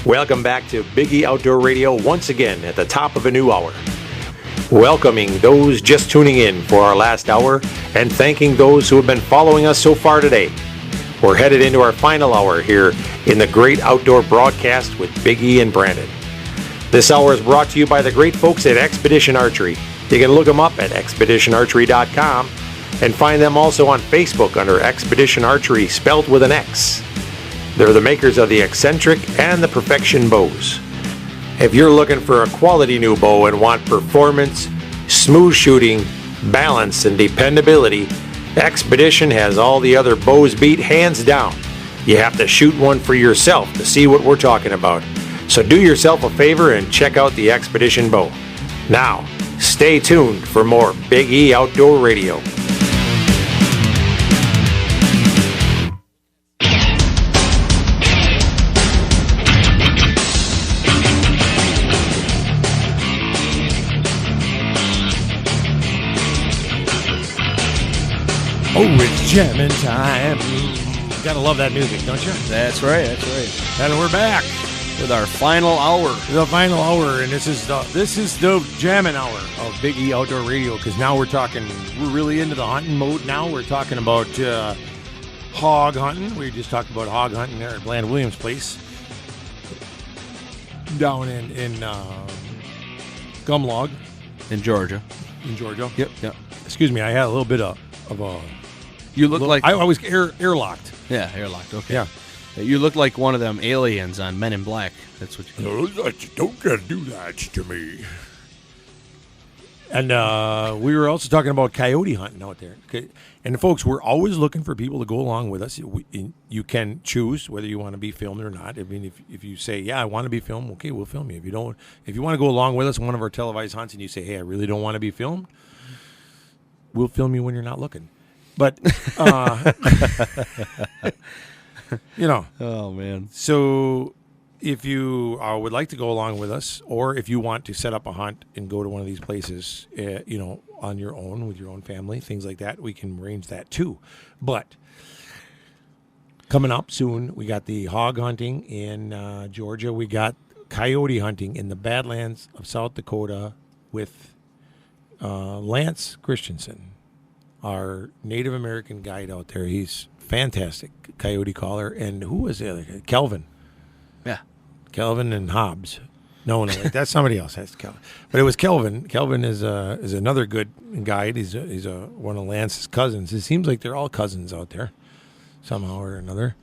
Welcome back to Biggie Outdoor Radio once again at the top of a new hour. Welcoming those just tuning in for our last hour and thanking those who have been following us so far today. We're headed into our final hour here in the great outdoor broadcast with Biggie and Brandon. This hour is brought to you by the great folks at Expedition Archery. You can look them up at expeditionarchery.com and find them also on Facebook under Expedition Archery, spelled with an X. They're the makers of the Eccentric and the Perfection bows. If you're looking for a quality new bow and want performance, smooth shooting, balance, and dependability, Expedition has all the other bows beat hands down. You have to shoot one for yourself to see what we're talking about. So do yourself a favor and check out the Expedition bow. Now, stay tuned for more Big E Outdoor Radio. Oh, it's jamming time. Gotta love that music, don't you? That's right, that's right. And we're back With our final hour. the final hour, and this is the jamming hour of Big E Outdoor Radio, because now we're really into the hunting mode now. We're talking about hog hunting. We just talked about hog hunting there at Bland Williams' place down in Gumlog In Georgia. in Georgia. Yep, yep. Excuse me, I had a little bit of a... You look like... I was airlocked. Yeah, airlocked, okay. Yeah. You look like one of them aliens on Men in Black. That's what you Don't gotta do that to me. And we were also talking about coyote hunting out there. Okay. And folks, we're always looking for people to go along with us. You can choose whether you want to be filmed or not. I mean, if you say, yeah, I want to be filmed, okay, we'll film you. If you don't, if you want to go along with us on one of our televised hunts and you say, hey, I really don't want to be filmed, we'll film you when you're not looking. But, you know. Oh, man. So if you would like to go along with us, or if you want to set up a hunt and go to one of these places, on your own, with your own family, things like that, we can arrange that too. But coming up soon, we got the hog hunting in Georgia. We got coyote hunting in the Badlands of South Dakota with Lance Christensen, our Native American guide out there. He's fantastic coyote caller. And who was the other guy? Kelvin. Yeah. Kelvin and Hobbs. No, wait, that's somebody else. That's Kelvin. But it was Kelvin. Kelvin is another good guide. He's one of Lance's cousins. It seems like they're all cousins out there, somehow or another.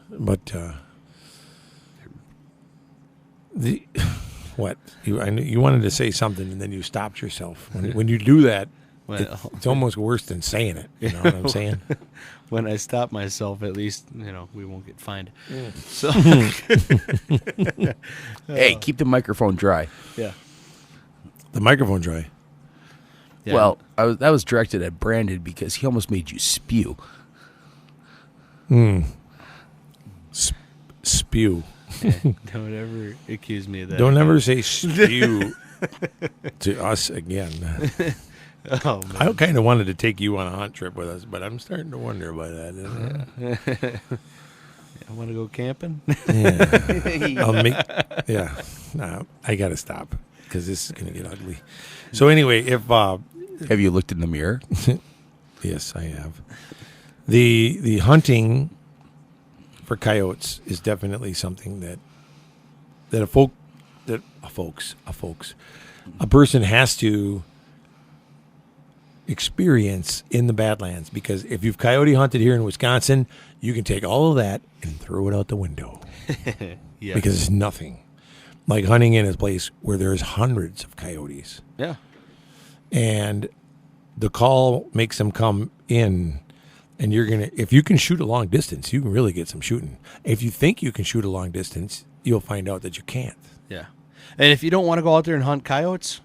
But what you wanted to say something and then you stopped yourself. When you do that, Well, it's almost worse than saying it. You know what I'm saying? When I stop myself, at least, we won't get fined. Yeah. So, Hey, keep the microphone dry. yeah. The microphone dry. Yeah. Well, that was directed at Brandon because he almost made you spew. Spew. Don't ever accuse me of that. Don't ever say spew to us again. Oh, man. I kind of wanted to take you on a hunt trip with us, but I'm starting to wonder about that. I want to go camping. Yeah. No, I got to stop because this is going to get ugly. So anyway, if Have you looked in the mirror? yes, I have. The hunting for coyotes is definitely something that a person has to experience in the Badlands, because if you've coyote hunted here in Wisconsin, you can take all of that and throw it out the window. Yeah. Because it's nothing like hunting in a place where there's hundreds of coyotes. Yeah. And the call makes them come in, and if you can shoot a long distance, you can really get some shooting. If you think you can shoot a long distance, you'll find out that you can't. Yeah. And if you don't want to go out there and hunt coyotes,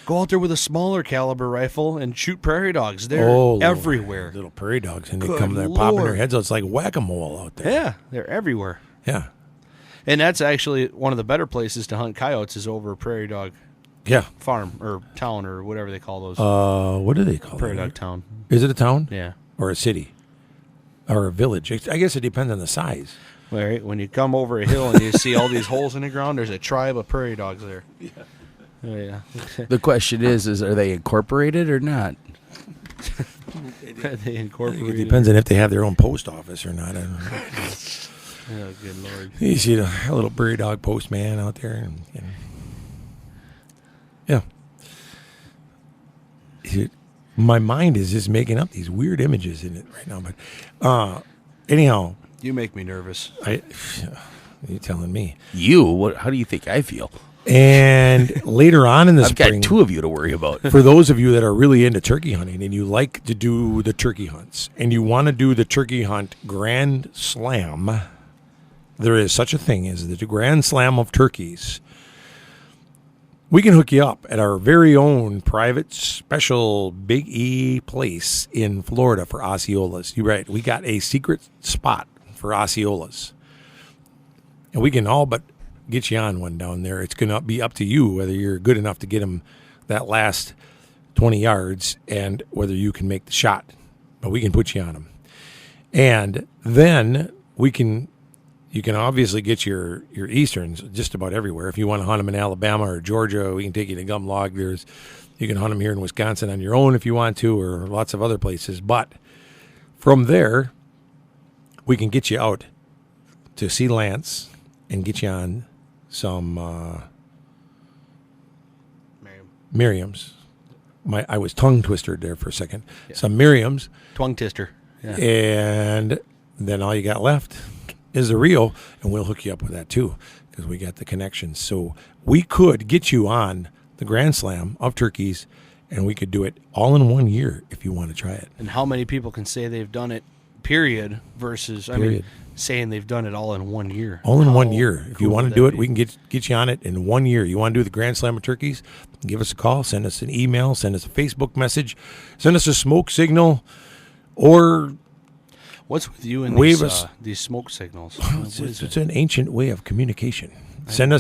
go out there with a smaller caliber rifle and shoot prairie dogs. They're everywhere. Little prairie dogs, and they Good come there popping their Lord. heads out. It's like whack-a-mole out there. Yeah, they're everywhere. Yeah. And that's actually one of the better places to hunt coyotes is over a prairie dog Yeah. farm or town or whatever they call those. What do they call prairie it? dog town. Is it a town? Yeah. Or a city? Or a village? I guess it depends on the size. All right, when you come over a hill and you see all these holes in the ground, there's a tribe of prairie dogs there. Yeah. Oh, yeah. The question is are they incorporated or not? They incorporated. It depends on if they have their own post office or not. I don't know. Oh, good Lord. You see a little prairie dog postman out there. And yeah. My mind is just making up these weird images in it right now. But anyhow. You make me nervous. You're telling me. You? How do you think I feel? And later on in the I've spring, got two of you to worry about. For those of you that are really into turkey hunting and you like to do the turkey hunts and you want to do the turkey hunt Grand Slam, there is such a thing as the Grand Slam of turkeys. We can hook you up at our very own private special Big E place in Florida for Osceolas. You're right. We got a secret spot for Osceolas. And we can all but get you on one down there. It's going to be up to you whether you're good enough to get them that last 20 yards and whether you can make the shot. But we can put you on them. And then you can obviously get your Easterns just about everywhere. If you want to hunt them in Alabama or Georgia, we can take you to Gumlog. You can hunt them here in Wisconsin on your own if you want to, or lots of other places. But from there, we can get you out to see Lance and get you on some Miriam's. I was tongue twisted there for a second. Yeah. Some Miriam's. Tongue twister. Yeah. And then all you got left is the reel, and we'll hook you up with that too because we got the connections. So we could get you on the Grand Slam of turkeys, and we could do it all in 1 year if you want to try it. And how many people can say they've done it, period, versus, saying they've done it all in 1 year? All in 1 year. If you want to do it, we can get you on it in 1 year. You want to do the Grand Slam of turkeys? Give us a call, send us an email, send us a Facebook message, send us a smoke signal, or... What's with you and these smoke signals? It's an ancient way of communication. Send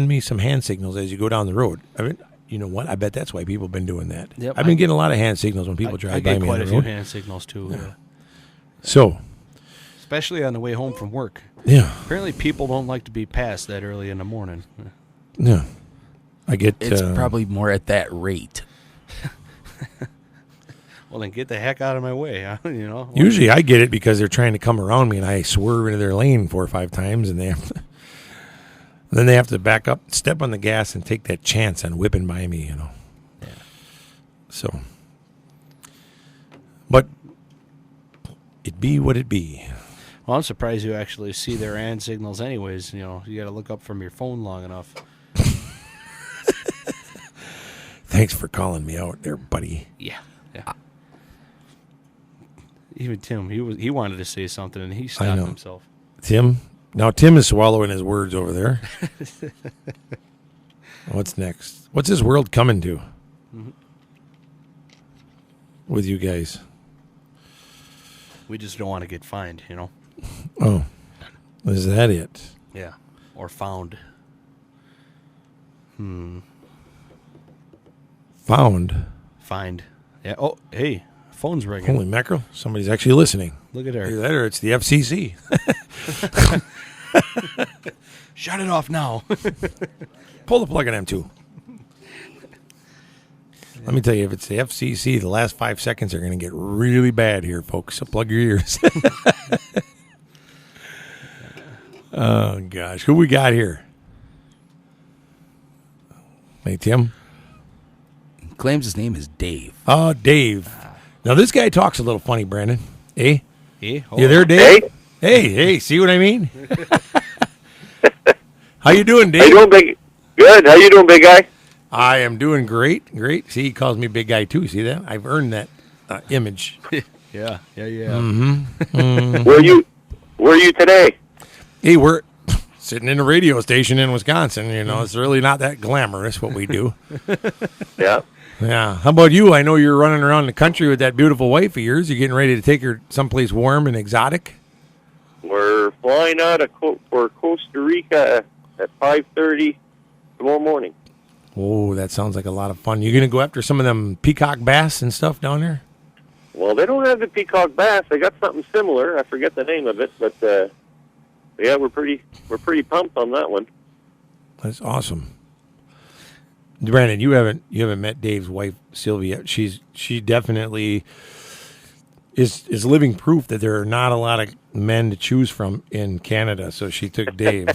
me some hand signals as you go down the road. I mean, you know what? I bet that's why people have been doing that. Yep, I've been getting a lot of hand signals when people drive by me on the road. I get quite a few hand signals too. Yeah. So, especially on the way home from work. Yeah. Apparently, people don't like to be passed that early in the morning. Yeah. It's probably more at that rate. Well, then get the heck out of my way, you know. Usually I get it because they're trying to come around me and I swerve into their lane 4 or 5 times and then they have to back up, step on the gas and take that chance on whipping by me, you know. Yeah. So, but it be what it be. Well, I'm surprised you actually see their hand signals anyways. You know, you got to look up from your phone long enough. Thanks for calling me out there, buddy. Yeah. Even Tim, he wanted to say something, and he stopped himself. Tim is swallowing his words over there. What's next? What's this world coming to? Mm-hmm. With you guys? We just don't want to get fined, you know? Oh. Is that it? Yeah. Or found. Found? Find. Yeah. Oh, hey. Phone's ringing. Holy mackerel. Somebody's actually listening. Look at her. Either that or it's the FCC. Shut it off now. Pull the plug on M2. Let me tell you, if it's the FCC, the last 5 seconds are going to get really bad here, folks. So plug your ears. Oh, gosh. Who we got here? Hey, Tim? Claims his name is Dave. Oh, Dave. Now, this guy talks a little funny, Brandon. Eh? Eh? You there, Dave? Hey, see what I mean? How you doing, Dave? How you doing, big? Good. How you doing, big guy? I am doing great. See, he calls me big guy, too. See that? I've earned that image. Yeah. Mm-hmm. Where are you today? Hey, we're sitting in a radio station in Wisconsin. You know, it's really not that glamorous what we do. Yeah. Yeah. How about you? I know you're running around the country with that beautiful wife of yours. You're getting ready to take her someplace warm and exotic? We're flying out for Costa Rica at 5:30 tomorrow morning. Oh, that sounds like a lot of fun. You going to go after some of them peacock bass and stuff down there? Well, they don't have the peacock bass. They got something similar. I forget the name of it, but yeah, we're pretty pumped on that one. That's awesome. Brandon, you haven't met Dave's wife Sylvia. She definitely is living proof that there are not a lot of men to choose from in Canada. So she took Dave.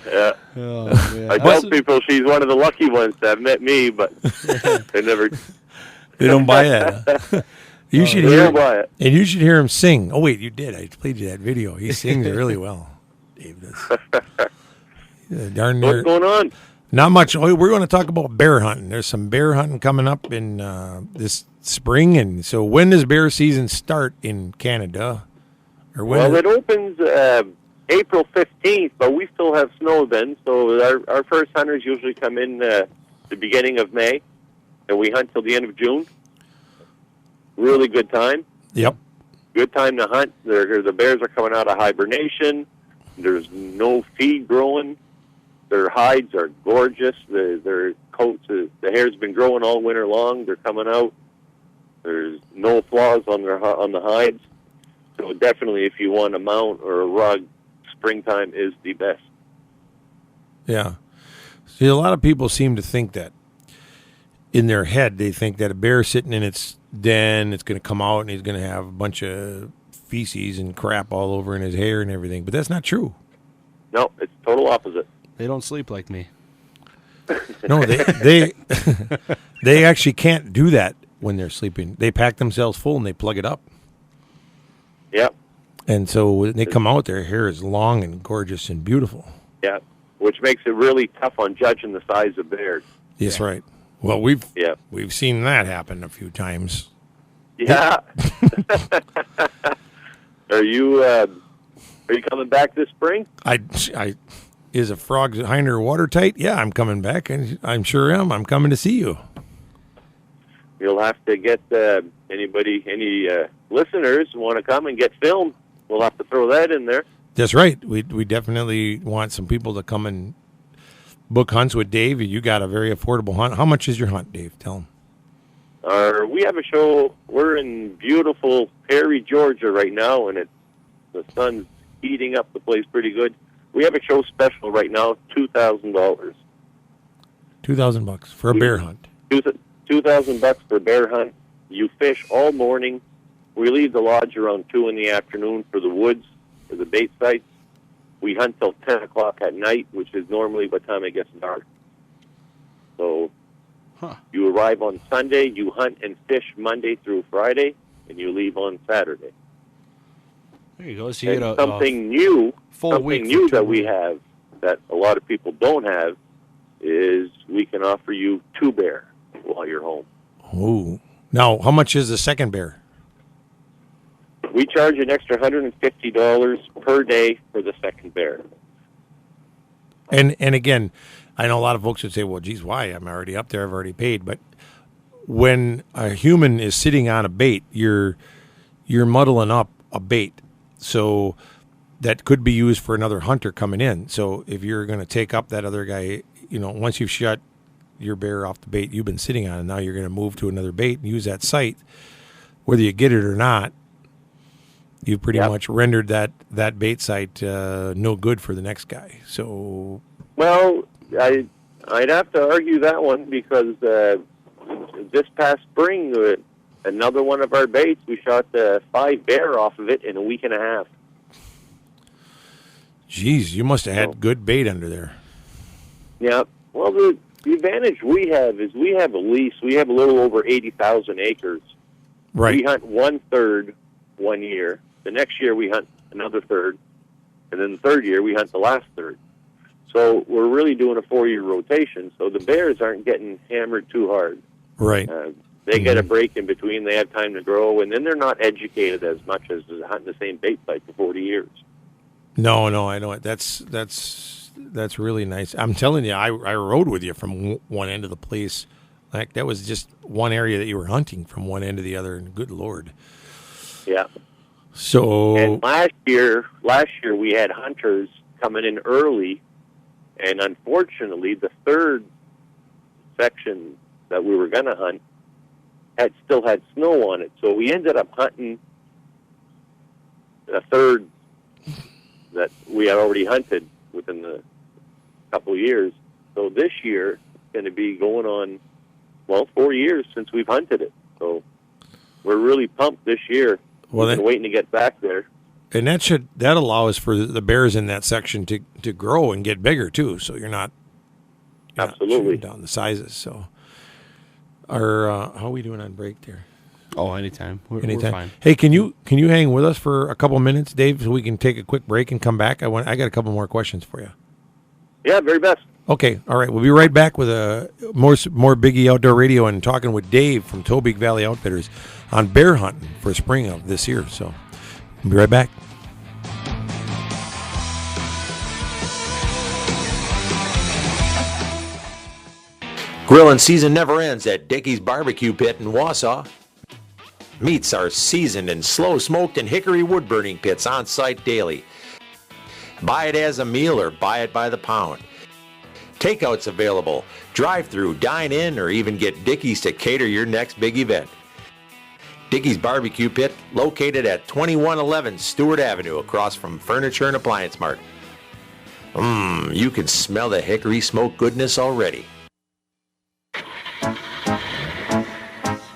Yeah. Oh, man. I tell people she's one of the lucky ones that have met me, but they never. They don't buy that. Huh? You should they hear don't buy it. And you should hear him sing. Oh wait, you did. I played you that video. He sings really well. Dave does. Darn near. What's going on? Not much. Oh, we're going to talk about bear hunting. There's some bear hunting coming up in this spring, and so when does bear season start in Canada? Or when? Well, it opens April 15th, but we still have snow then. So our first hunters usually come in the beginning of May, and we hunt till the end of June. Really good time. Yep. Good time to hunt. The bears are coming out of hibernation. There's no feed growing. Their hides are gorgeous. Their coats, the hair's been growing all winter long. They're coming out. There's no flaws on the hides. So definitely, if you want a mount or a rug, springtime is the best. Yeah. See, a lot of people seem to think that in their head, they think that a bear sitting in its den, it's going to come out and he's going to have a bunch of feces and crap all over in his hair and everything. But that's not true. No, it's total opposite. They don't sleep like me. No, they they actually can't do that when they're sleeping. They pack themselves full and they plug it up. Yep. And so when they come out, their hair is long and gorgeous and beautiful. Yeah, which makes it really tough on judging the size of bears. Yes, right. Well, we've seen that happen a few times. Yeah. Are you coming back this spring? I is a frog's hinder watertight? Yeah, I'm coming back, and I'm sure am. I'm coming to see you. You'll have to get any listeners who want to come and get filmed. We'll have to throw that in there. That's right. We definitely want some people to come and book hunts with Dave. You got a very affordable hunt. How much is your hunt, Dave? Tell them. We have a show. We're in beautiful Perry, Georgia right now, and the sun's heating up the place pretty good. We have a show special right now, $2,000. $2,000 for a bear hunt. $2,000 for a bear hunt. You fish all morning. We leave the lodge around 2 in the afternoon for the woods, for the bait sites. We hunt till 10 o'clock at night, which is normally by the time it gets dark. So you arrive on Sunday, you hunt and fish Monday through Friday, and you leave on Saturday. There you go. So you get something new that we weeks. have that a lot of people don't have is we can offer you 2 bear while you're home. Ooh. Now, how much is the second bear? We charge an extra $150 per day for the second bear. And again, I know a lot of folks would say, well, geez, why? I'm already up there. I've already paid. But when a human is sitting on a bait, you're muddling up a bait. So that could be used for another hunter coming in. So if you're going to take up that other guy, once you've shut your bear off the bait you've been sitting on, and now you're going to move to another bait and use that site, whether you get it or not, you've pretty much rendered that bait site no good for the next guy. So, well, I'd have to argue that one because this past spring, another one of our baits, we shot 5 bear off of it in a week and a half. Geez, you must have had good bait under there. Yeah. Well, the advantage we have is we have a lease. We have a little over 80,000 acres. Right. We hunt 1/3 1 year. The next year we hunt another third. And then the third year we hunt the last third. So we're really doing a 4-year rotation. So the bears aren't getting hammered too hard. Right. They get a break in between. They have time to grow. And then they're not educated as much as hunting the same bait site for 40 years. No, I know it. That's really nice. I'm telling you, I rode with you from one end of the place. Like that was just one area that you were hunting from one end to the other. And good Lord. Yeah. So. And last year we had hunters coming in early, and unfortunately, the third section that we were going to hunt still had snow on it. So we ended up hunting a third that we had already hunted within the couple of years. So this year, it's going to be going on, 4 years since we've hunted it. So we're really pumped this year. Well, We've been waiting to get back there. And that allows for the bears in that section to grow and get bigger too. So you're not Absolutely down the sizes. So, how are we doing on break there? Oh, anytime. We're fine. Hey, can you hang with us for a couple minutes, Dave, so we can take a quick break and come back? I got a couple more questions for you. Yeah, very best. Okay, all right. We'll be right back with more Biggie Outdoor Radio and talking with Dave from Tobique Valley Outfitters on bear hunting for spring of this year. So, we'll be right back. Grilling season never ends at Dickey's Barbecue Pit in Wausau. Meats are seasoned and slow smoked in hickory wood burning pits on site daily. Buy it as a meal or buy it by the pound. Takeouts available, drive-through, dine-in, or even get Dickey's to cater your next big event. Dickey's Barbecue Pit, located at 2111 Stewart Avenue across from Furniture and Appliance Mart. You can smell the hickory smoke goodness already.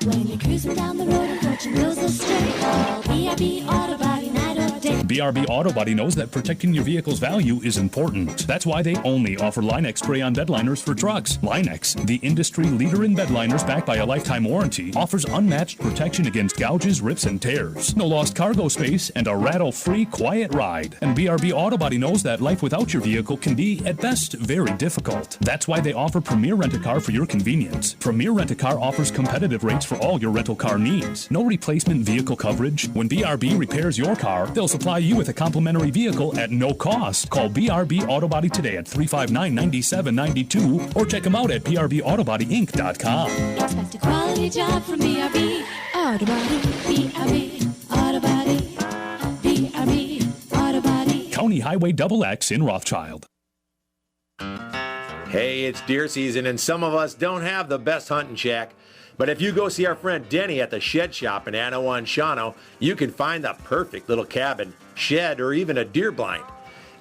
When you're cruising down the road and watching wheels astray, call BRB Auto Body night or day. BRB Auto Body knows that protecting your vehicle's value is important. That's why they only offer Line-X spray-on bed liners for trucks. Line-X, the industry leader in bed liners backed by a lifetime warranty, offers unmatched protection against gouges, rips, and tears. No lost cargo space and a rattle-free, quiet ride. And BRB Auto Body knows that life without your vehicle can be, at best, very difficult. That's why they offer Premier Rent-A-Car for your convenience. Premier Rent-A-Car offers competitive rates for all your rental car needs. No replacement vehicle coverage. When BRB repairs your car, they'll supply you with a complimentary vehicle at no cost. Call BRB Auto Body today at 359-9792 or check them out at brbautobodyinc.com. Expect a quality job from BRB Auto Body. BRB Auto Body. BRB Auto Body. County Highway XX in Rothschild. Hey, it's deer season and some of us don't have the best hunting shack. But if you go see our friend Denny at the Shed Shop in Anawon-Shawano, you can find the perfect little cabin, shed, or even a deer blind.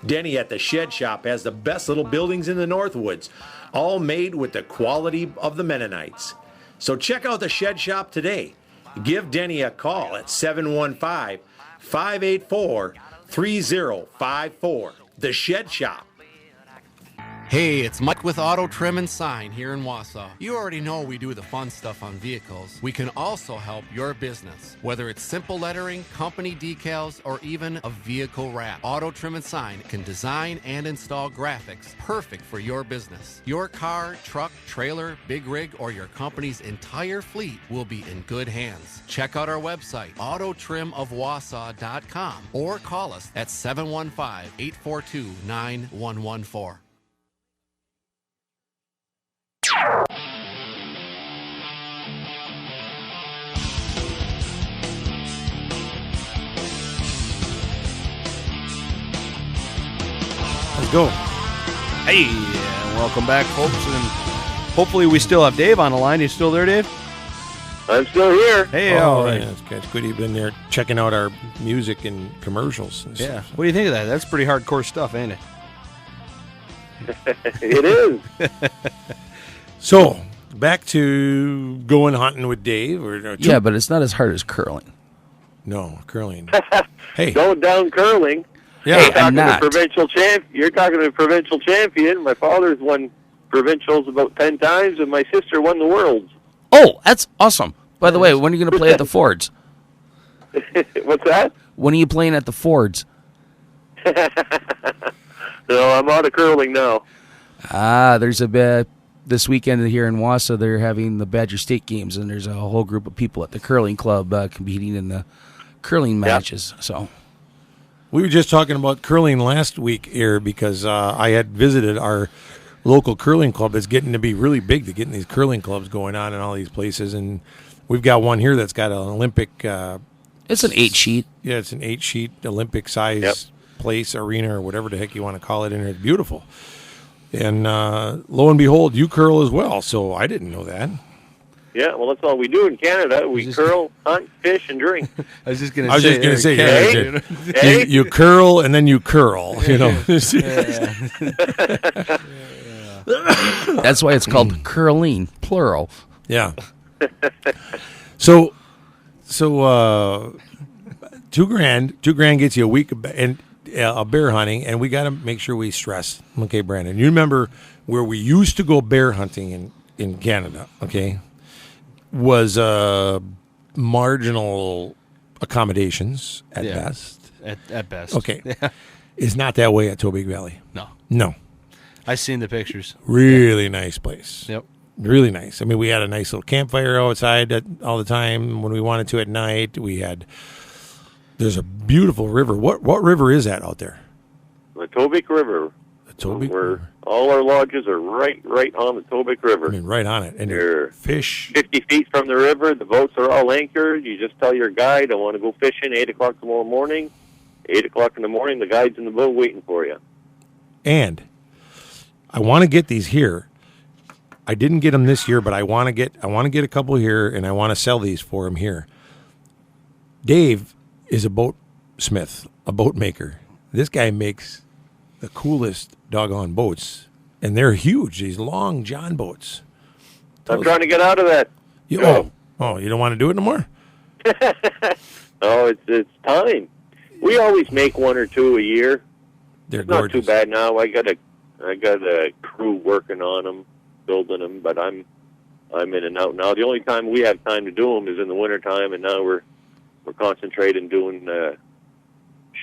Denny at the Shed Shop has the best little buildings in the Northwoods, all made with the quality of the Mennonites. So check out the Shed Shop today. Give Denny a call at 715-584-3054. The Shed Shop. Hey, it's Mike with Auto Trim and Sign here in Wausau. You already know we do the fun stuff on vehicles. We can also help your business, whether it's simple lettering, company decals, or even a vehicle wrap. Auto Trim and Sign can design and install graphics perfect for your business. Your car, truck, trailer, big rig, or your company's entire fleet will be in good hands. Check out our website, autotrimofwausau.com, or call us at 715-842-9114. Let's go. Hey, welcome back, folks. And hopefully we still have Dave on the line. You still there, Dave? I'm still here. Hey, all right. Yeah, it's good you've been there checking out our music and commercials. And Yeah. stuff. What do you think of that? That's pretty hardcore stuff, ain't it? It is. So, back to going hunting with Dave. Yeah, but it's not as hard as curling. No, curling. Hey. Going down curling. Yeah. You're talking not. to provincial champ. You're talking to a provincial champion. My father's won provincials about 10 times, and my sister won the worlds. Oh, that's awesome. By the way, when are you going to play at the Fords? What's that? When are you playing at the Fords? No, I'm out of curling now. There's a this weekend here in Wausau, they're having the Badger State games, and there's a whole group of people at the curling club competing in the curling matches. So We were just talking about curling last week here because I had visited our local curling club. It's getting to be really big to getting these curling clubs going on in all these places, and we've got one here that's got an Olympic. it's an 8-sheet. Yeah, it's an 8-sheet Olympic size place, arena, or whatever the heck you want to call it, and it's beautiful. And lo and behold, you curl as well. So I didn't know that. Yeah, well, that's all we do in Canada. We curl, hunt, fish, and drink. I was just going to say. Hey? You curl and then you curl. You know. That's why it's called curling, plural. Yeah. So, $2,000 gets you a week of bear hunting, and we got to make sure we stress. Okay, Brandon, you remember where we used to go bear hunting in Canada? Okay, was marginal accommodations at best. At best, okay, it's not that way at Tobique Valley. No. I've seen the pictures. Really nice place. Yep. Really nice. I mean, we had a nice little campfire outside all the time when we wanted to at night. There's a beautiful river. What river is that out there? The Tobique River. The Tobique River. All our lodges are right on the Tobique River. I mean, right on it. And you're fish. 50 feet from the river. The boats are all anchored. You just tell your guide, I want to go fishing 8 o'clock tomorrow morning. 8 o'clock in the morning, the guide's in the boat waiting for you. And I want to get these here. I didn't get them this year, but I want to get a couple here, and I want to sell these for him here. Dave is a boat smith, a boat maker. This guy makes the coolest doggone boats, and they're huge. These long John boats. I'm trying to get out of that. You don't want to do it no more? No, it's time. We always make one or two a year. They're it's gorgeous. Not too bad now. I got a crew working on them, building them, but I'm in and out now. The only time we have time to do them is in the wintertime, and now we're concentrating doing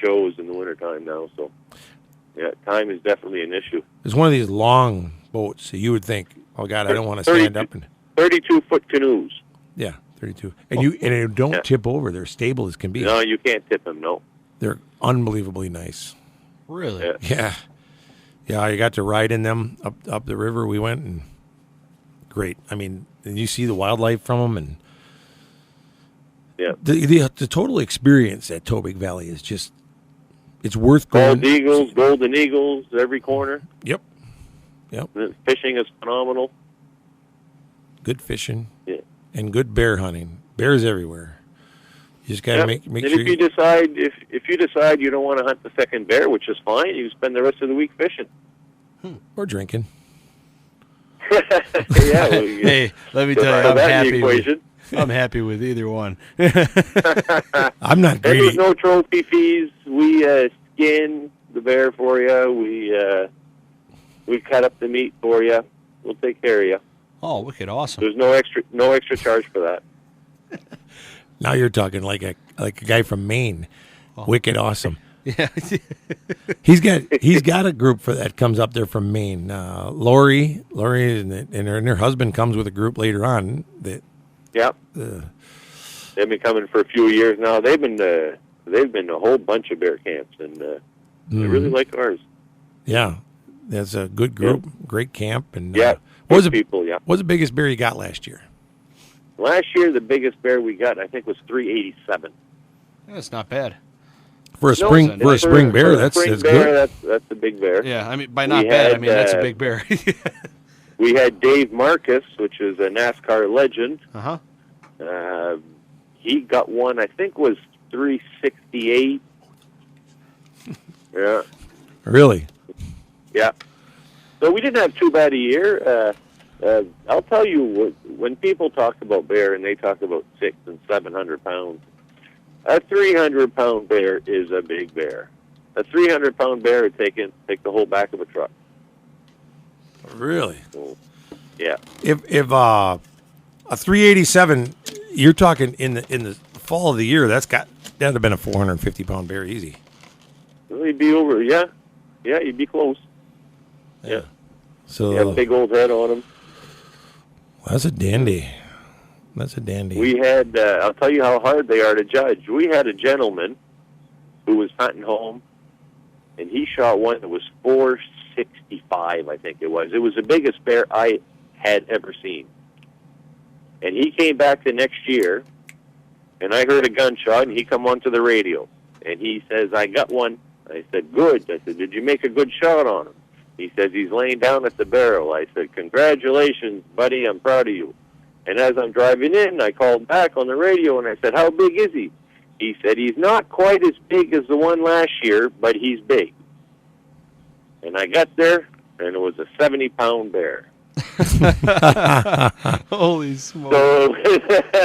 shows in the wintertime now. So, yeah, time is definitely an issue. It's one of these long boats. So you would think, oh God, I don't want to stand up and 32-foot canoes. Yeah, 32, and they don't tip over. They're stable as can be. No, you can't tip them. No, they're unbelievably nice. Really? Yeah. I got to ride in them up the river. We went, and great. I mean, and you see the wildlife from them, and the total experience at Tobique Valley is just, it's worth going. Golden eagles, every corner. Yep. The fishing is phenomenal. Good fishing. Yeah. And good bear hunting. Bears everywhere. You just got to make and sure. If you decide you don't want to hunt the second bear, which is fine, you spend the rest of the week fishing or drinking. Hey, let me tell you, I'm happy with either one. I'm not greedy. There's no trophy fees. We skin the bear for you. We cut up the meat for you. We'll take care of you. Oh, wicked awesome! There's no extra charge for that. Now you're talking like a guy from Maine. Oh. Wicked awesome. Yeah. he's got a group that comes up there from Maine. Lori and her husband comes with a group later on. They've been coming for a few years now. They've been a whole bunch of bear camps, and they really like ours. Yeah, that's a good group, great camp, and what was the biggest bear you got last year? Last year, the biggest bear we got, I think, was 387. That's not bad. For a spring bear, that's good. That's a big bear. Yeah, I mean, by not bad, I mean that's a big bear. We had Dave Marcus, which is a NASCAR legend. He got one, I think, was 368. Yeah. Really? Yeah. So we didn't have too bad a year. I'll tell you, when people talk about bear and they talk about 600 and 700 pounds, a 300-pound bear is a big bear. A 300-pound bear would take the whole back of a truck. Really? So, yeah. If a 387, you're talking in the fall of the year, that'd have been a 450-pound bear easy. Well, you'd be over, yeah, you'd be close. Yeah. So you have a big old head on him. That's a dandy. We had, I'll tell you how hard they are to judge. We had a gentleman who was hunting home, and he shot one that was 465, I think it was. It was the biggest bear I had ever seen. And he came back the next year, and I heard a gunshot, and he come onto the radio. And he says, I got one. I said, good. I said, did you make a good shot on him? He says, he's laying down at the barrel. I said, congratulations, buddy. I'm proud of you. And as I'm driving in, I called back on the radio, and I said, how big is he? He said, he's not quite as big as the one last year, but he's big. And I got there, and it was a 70-pound bear. Holy smokes. So,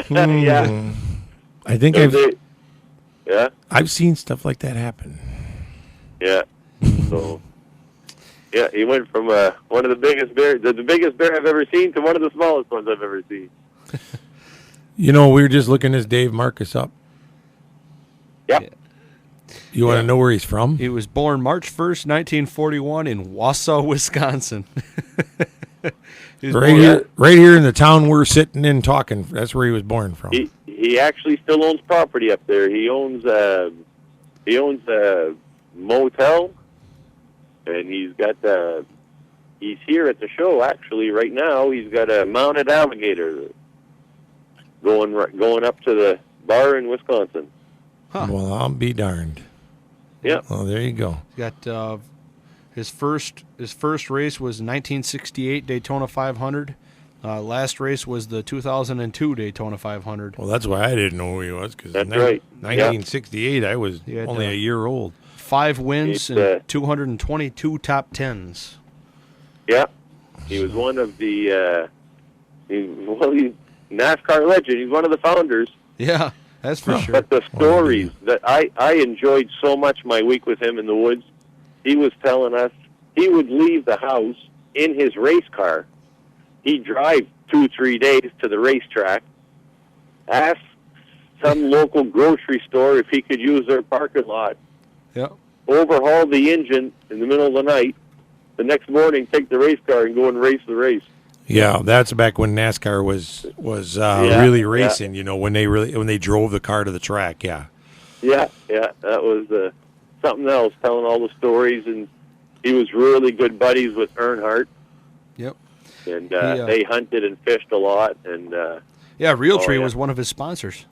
yeah. I think yeah? I've seen stuff like that happen. Yeah. So, yeah, he went from one of the biggest bears, the biggest bear I've ever seen, to one of the smallest ones I've ever seen. You know, we were just looking this Dave Marcus up. Yep. You want to know where he's from? He was born March 1st, 1941 in Wausau, Wisconsin. Right here in the town we're sitting in talking. That's where he was born from. He actually still owns property up there. He owns a motel, and he's got he's here at the show actually right now. He's got a mounted alligator going up to the bar in Wisconsin. Huh. Well, I'll be darned. Yeah. Well, there you go. He's got his first race was 1968 Daytona 500. Last race was the 2002 Daytona 500. Well, that's why I didn't know who he was, because That's right. 1968, I was He had, only a year old. 5 wins He's, and 222 top tens. Yeah, he was one of the he's NASCAR legend. He's one of the founders. Yeah, that's for sure. But the stories that I enjoyed so much my week with him in the woods, he was telling us he would leave the house in his race car. He'd drive 2-3 days to the racetrack, ask some local grocery store if he could use their parking lot, Yep. overhaul the engine in the middle of the night, the next morning take the race car and go and race the race. Yeah, that's back when NASCAR was really racing. You know, when they drove the car to the track. Yeah. Yeah, that was something else. Telling all the stories, and he was really good buddies with Earnhardt. Yep. And they hunted and fished a lot. And Hr3 was one of his sponsors.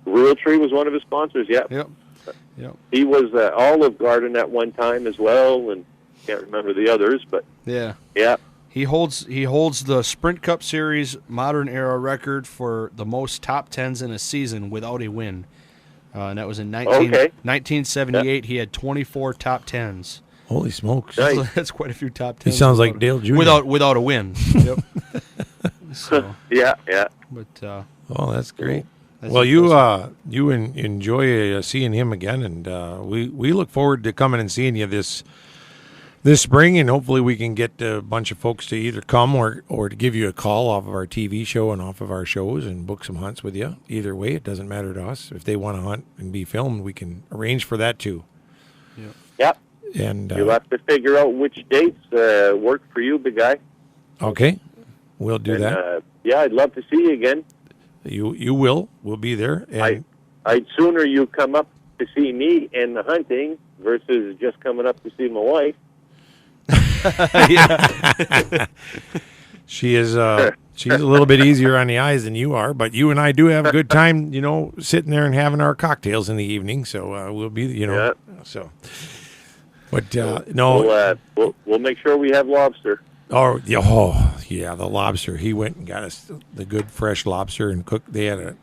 Hr3 was one of his sponsors. Yeah. Yep. He was Olive Garden at one time as well, and can't remember the others, but yeah. He holds the Sprint Cup Series modern era record for the most top tens in a season without a win, and that was in 1978. Yep. He had 24 top tens. Holy smokes! Nice. So that's quite a few top tens. He sounds like Dale Jr. without a win. Yep. So, yeah. But oh, that's great. That's well, you enjoy seeing him again, and we look forward to coming and seeing you this spring, and hopefully we can get a bunch of folks to either come or to give you a call off of our TV show and off of our shows and book some hunts with you. Either way, it doesn't matter to us. If they want to hunt and be filmed, we can arrange for that too. Yep. And you'll have to figure out which dates work for you, big guy. Okay, we'll do that. Yeah, I'd love to see you again. You will. We'll be there. And I'd sooner you come up to see me and the hunting versus just coming up to see my wife. She is she's a little bit easier on the eyes than you are, but you and I do have a good time, sitting there and having our cocktails in the evening. So we'll be, so. But no, we'll make sure we have lobster. Oh yeah, the lobster. He went and got us the good fresh lobster and cooked. They had a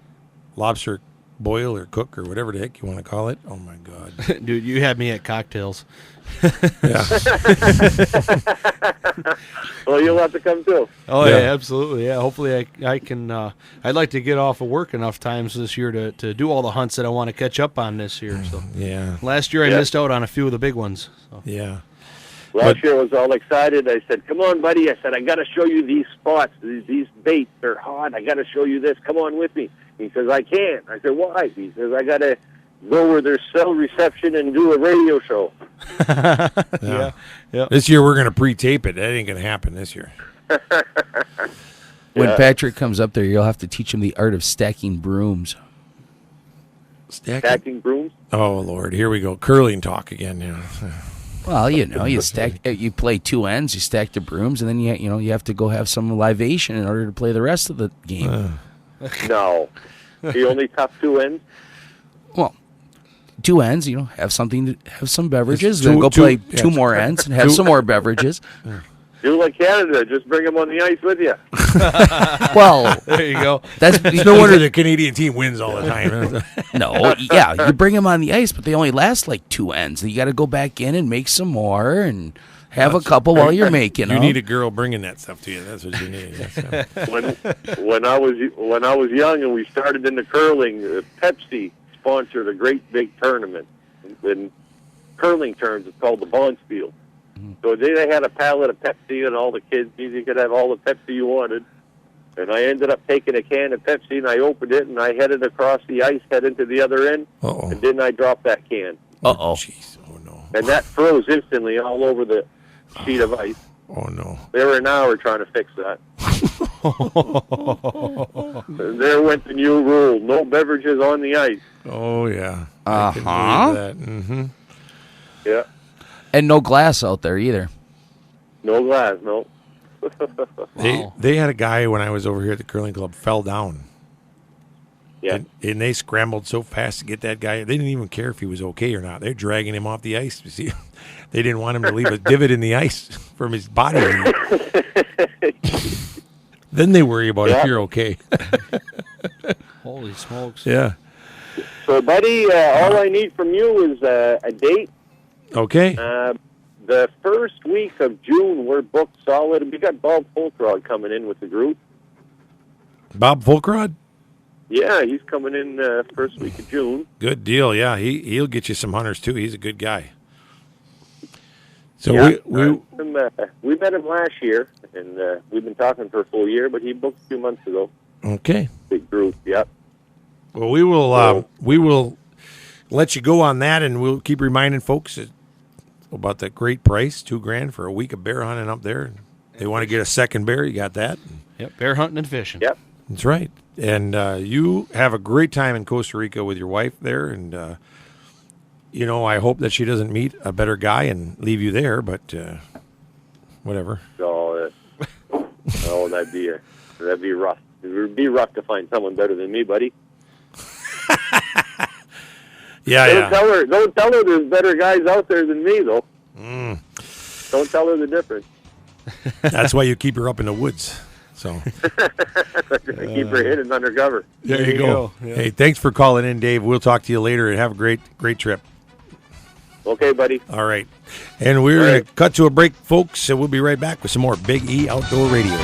lobster boil or cook or whatever the heck you want to call it. Oh my God, dude, you had me at cocktails. Yeah. Well, you'll have to come too. Oh yeah, absolutely. Yeah, hopefully I can. I'd like to get off of work enough times this year to do all the hunts that I want to catch up on this year. So yeah, last year I missed out on a few of the big ones. So. Yeah. Last year I was all excited. I said, "Come on, buddy!" I said, "I got to show you these spots. These baits. They're hot. I got to show you this. Come on with me." He says, "I can't." I said, "Why?" He says, "I got to go where there's cell reception and do a radio show." Yeah. This year we're going to pre-tape it. That ain't going to happen this year. When Patrick comes up there, you'll have to teach him the art of stacking brooms. Stacking brooms? Oh, Lord. Here we go. Curling talk again. Yeah. Well, you stack. You play two ends. You stack the brooms, and then you have to go have some libation in order to play the rest of the game. No, the only top two ends. Well, two ends. Have something to have some beverages. Then go play two more ends and have some more beverages. Do like Canada. Just bring them on the ice with you. Well, There you go. that's No wonder the Canadian team wins all the time. No, yeah, you bring them on the ice, but they only last like 2 ends. You got to go back in and make some more and have a couple while you're making You them. need a girl bringing that stuff to you. That's what you need. When I was young and we started in the curling, Pepsi sponsored a great big tournament. In curling terms, it's called the Bonspiel. So they had a pallet of Pepsi, and all the kids, you could have all the Pepsi you wanted. And I ended up taking a can of Pepsi, and I opened it, and I headed across the ice, headed to the other end, Uh-oh. and then I dropped that can. Uh-oh. Jeez. Oh, no. And that froze instantly all over the sheet of ice. Oh, no. They were an hour trying to fix that. There went the new rule: no beverages on the ice. Oh, yeah. I can Uh-huh. believe that. Mm-hmm. Yeah, And no glass out there either. no glass, no. They had a guy when I was over here at the curling club fell down. Yeah, And they scrambled so fast to get that guy. They didn't even care if he was okay or not. They're dragging him off the ice. You see, they didn't want him to leave a divot in the ice from his body. Then they worry about if you're okay. Holy smokes. Yeah. So, buddy, all I need from you is a date. Okay. The first week of June, we're booked solid. We got Bob Folkrod coming in with the group. Bob Volkrod? Yeah, he's coming in first week of June. Good deal. Yeah, he'll get you some hunters too. He's a good guy. So Yeah, we we met him last year, and we've been talking for a full year, but he booked a few months ago. okay. Big group, yep. Well, we will let you go on that, and we'll keep reminding folks about that great price, $2,000 for a week of bear hunting up there. They want to get a second bear, you got that. Yep, bear hunting and fishing. Yep. That's right. And you have a great time in Costa Rica with your wife there, and I hope that she doesn't meet a better guy and leave you there. But whatever. So, that'd be rough. It would be rough to find someone better than me, buddy. Yeah. Don't tell her there's better guys out there than me, though. Don't tell her the difference. That's why you keep her up in the woods. So Keep her hidden undercover. there you go. Yeah. Hey, thanks for calling in, Dave. We'll talk to you later, and have a great trip. Okay, buddy. All right. And we're going to cut to a break, folks, and we'll be right back with some more Big E Outdoor Radio.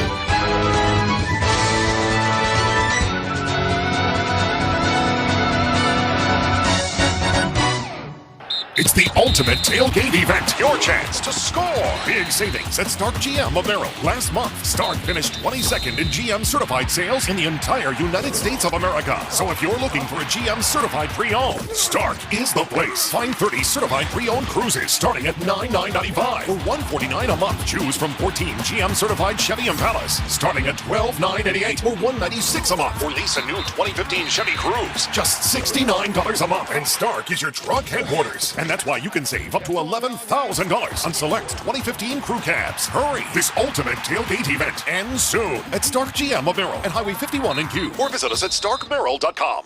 It's the ultimate tailgate event. Your chance to score. Big savings at Stark GM of Merrill. Last month, Stark finished 22nd in GM certified sales in the entire United States of America. So if you're looking for a GM certified pre-owned, Stark is the place. Find 30 certified pre-owned cruises starting at $9,995 or $149 a month. Choose from 14 GM certified Chevy Impalas starting at $12,988 or $196 a month. Or lease a new 2015 Chevy Cruze, just $69 a month. And Stark is your truck headquarters. And that's why you can save up to $11,000 on select 2015 crew cabs. Hurry! This ultimate tailgate event ends soon at Stark GM of Merrill at Highway 51 in Kew. Or visit us at starkmerrill.com.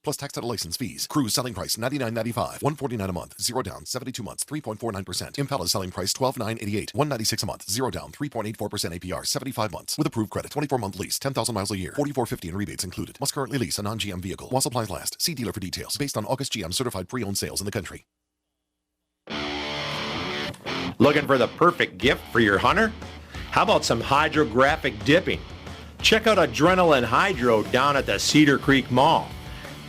Plus tax and license fees. Cruise selling price $99.95, $149 a month, 0 down, 72 months, 3.49%. Impala selling price $12,988, $196 a month, 0 down, 3.84% APR, 75 months. With approved credit, 24-month lease, 10,000 miles a year, $44.50 in rebates included. Must currently lease a non-GM vehicle. While supplies last. See dealer for details. Based on August GM certified pre-owned sales in the country. Looking for the perfect gift for your hunter? How about some hydrographic dipping? Check out Adrenaline Hydro down at the Cedar Creek Mall.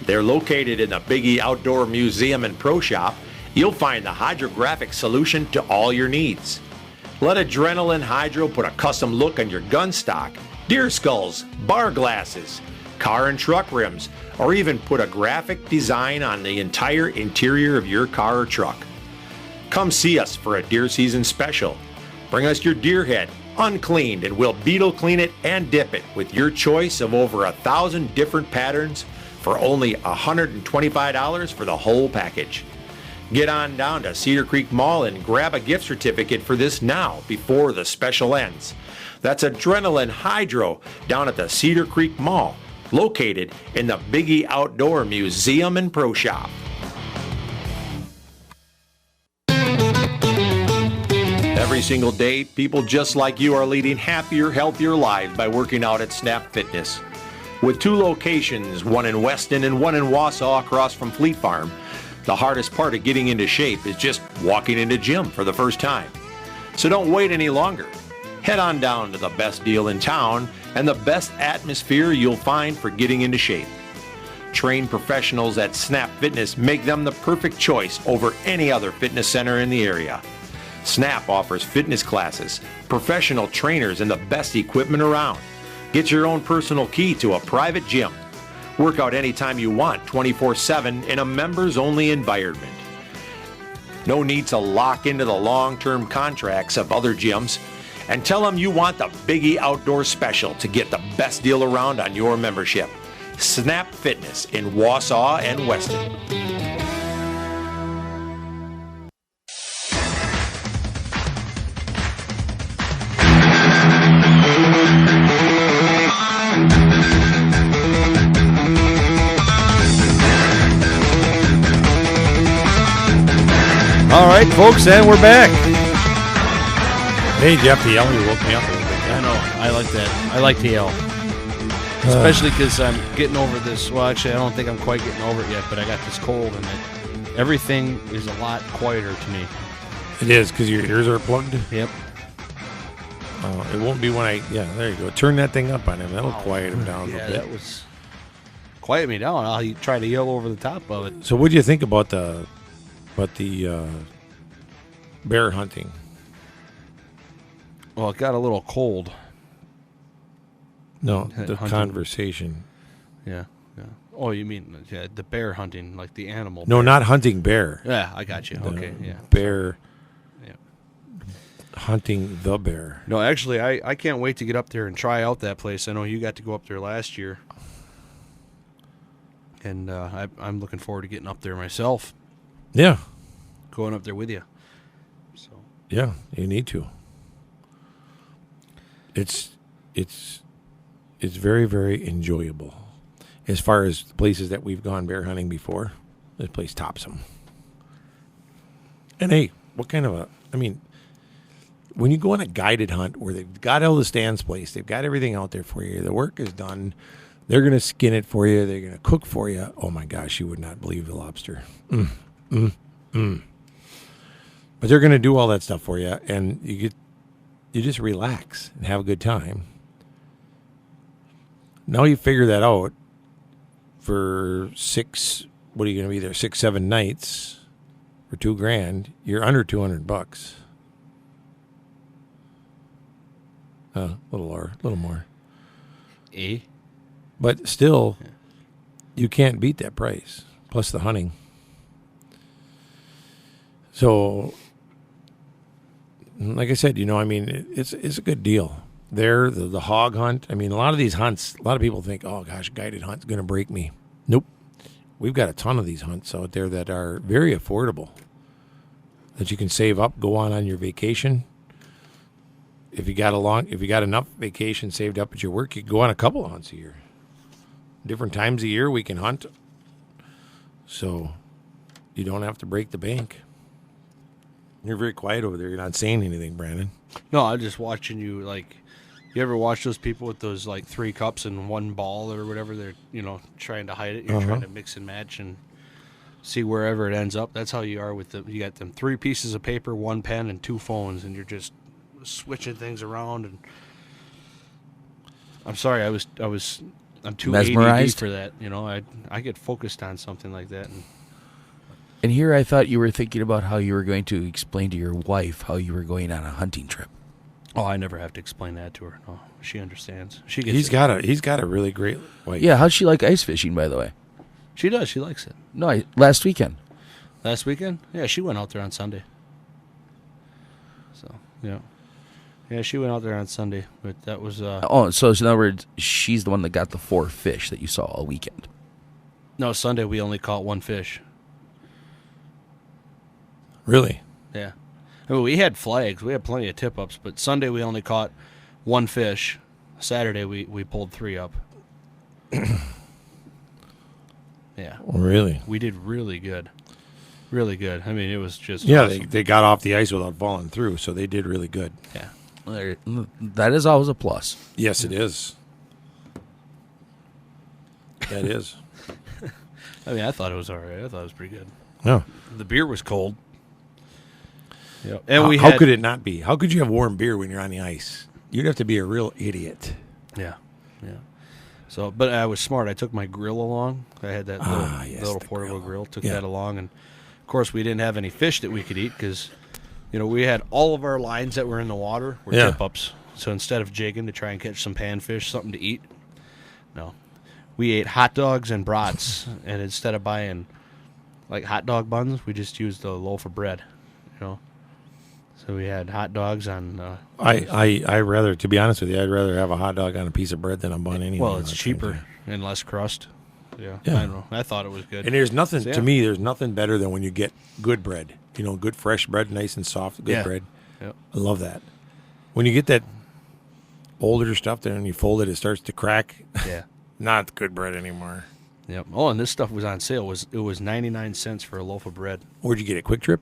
They're located in the Big E Outdoor Museum and Pro Shop. You'll find the hydrographic solution to all your needs. Let Adrenaline Hydro put a custom look on your gun stock, deer skulls, bar glasses, car and truck rims, or even put a graphic design on the entire interior of your car or truck. Come see us for a deer season special. Bring us your deer head, uncleaned, and we'll beetle clean it and dip it with your choice of over 1,000 different patterns for only $125 for the whole package. Get on down to Cedar Creek Mall and grab a gift certificate for this now before the special ends. That's Adrenaline Hydro down at the Cedar Creek Mall, located in the Big E Outdoor Museum and Pro Shop. Every single day, people just like you are leading happier, healthier lives by working out at Snap Fitness. With 2 locations, one in Weston and one in Wausau across from Fleet Farm, the hardest part of getting into shape is just walking into gym for the first time. So don't wait any longer. Head on down to the best deal in town and the best atmosphere you'll find for getting into shape. Trained professionals at Snap Fitness make them the perfect choice over any other fitness center in the area. Snap offers fitness classes, professional trainers, and the best equipment around. Get your own personal key to a private gym. Work out anytime you want, 24/7 in a members-only environment. No need to lock into the long-term contracts of other gyms. And tell them you want the Biggie Outdoor Special to get the best deal around on your membership. Snap Fitness in Wausau and Weston. All right, folks, and we're back. Hey, Jeff, the yell, you woke me up a little bit. I know. I like that. I like to yell. Especially because I'm getting over this. Well, actually, I don't think I'm quite getting over it yet, but I got this cold, and everything is a lot quieter to me. It is, because your ears are plugged? Yep. It won't be when yeah, there you go. Turn that thing up on him. That'll quiet him down a little bit. That was... Quiet me down. I'll try to yell over the top of it. So what do you think about the bear hunting? Well, it got a little cold. No, the hunting conversation. Yeah. Oh, you mean the bear hunting, like the animal? No, bear. not hunting bear. Yeah, I got you. Okay, yeah. Bear hunting the bear. No, actually, I can't wait to get up there and try out that place. I know you got to go up there last year. And I'm looking forward to getting up there myself. Yeah. Going up there with you. So. Yeah, you need to. It's very, very enjoyable. As far as places that we've gone bear hunting before, this place tops them. And hey, what kind of when you go on a guided hunt where they've got all the stands placed, they've got everything out there for you, the work is done, they're going to skin it for you, they're going to cook for you. Oh my gosh, you would not believe the lobster. But they're going to do all that stuff for you, and you just relax and have a good time. Now you figure that out for what are you going to be there, 6-7 nights for $2,000, you're under $200. A little more. But still, you can't beat that price, plus the hunting. So, like I said, it's a good deal. The hog hunt, a lot of these hunts, a lot of people think, oh gosh, guided hunt's going to break me. Nope. We've got a ton of these hunts out there that are very affordable, that you can save up, go on your vacation. If you got enough vacation saved up at your work, you can go on a couple of hunts a year. Different times a year we can hunt, so you don't have to break the bank. You're very quiet over there. You're not saying anything, Brandon. No, I'm just watching you. Like, you ever watch those people with those 3 cups and 1 ball or whatever? They're trying to hide it. You're trying to mix and match and see wherever it ends up. That's how you are with you got them 3 pieces of paper, 1 pen, and 2 phones, and you're just switching things around. And I'm sorry, I'm too mesmerized ADD for that. I get focused on something like that. And here I thought you were thinking about how you were going to explain to your wife how you were going on a hunting trip. Oh, I never have to explain that to her. No, she understands. He's got a really great wife. Yeah, how'd she like ice fishing, by the way? She does. She likes it. No, last weekend. Last weekend? Yeah, she went out there on Sunday. So, yeah. Yeah, she went out there on Sunday, but that was... so in other words, she's the one that got the 4 fish that you saw all weekend. No, Sunday we only caught 1 fish. Really? Yeah. We had flags. We had plenty of tip-ups, but Sunday we only caught 1 fish. Saturday we pulled 3 up. Yeah. Really? We did really good. Really good. I mean, it was just Yeah, awesome. they got off the ice without falling through, so they did really good. Yeah. That is always a plus. Yes, it is. That is. I mean, I thought it was all right. I thought it was pretty good. No. The beer was cold. Yep. And How could it not be? How could you have warm beer when you're on the ice? You'd have to be a real idiot. Yeah. So, but I was smart. I took my grill along. I had that little the portable grill. grill. Took Yeah. that along, and of course, we didn't have any fish that we could eat because, we had all of our lines that were in the water were Yeah. tip ups. So instead of jigging to try and catch some panfish, something to eat, no, we ate hot dogs and brats, and instead of buying like hot dog buns, we just used a loaf of bread. So we had hot dogs on. I rather, to be honest with you, I'd rather have a hot dog on a piece of bread than a bun anyway. Well, it's cheaper and less crust. Yeah. Yeah. I don't know. I thought it was good. And there's nothing, So, yeah. to me, there's nothing better than when you get good bread. Good fresh bread, nice and soft, good Yeah. bread. Yep. I love that. When you get that older stuff there and you fold it, it starts to crack. Yeah. Not good bread anymore. Yep. Oh, and this stuff was on sale. It was 99 cents for a loaf of bread. Where'd you get it? Quick Trip?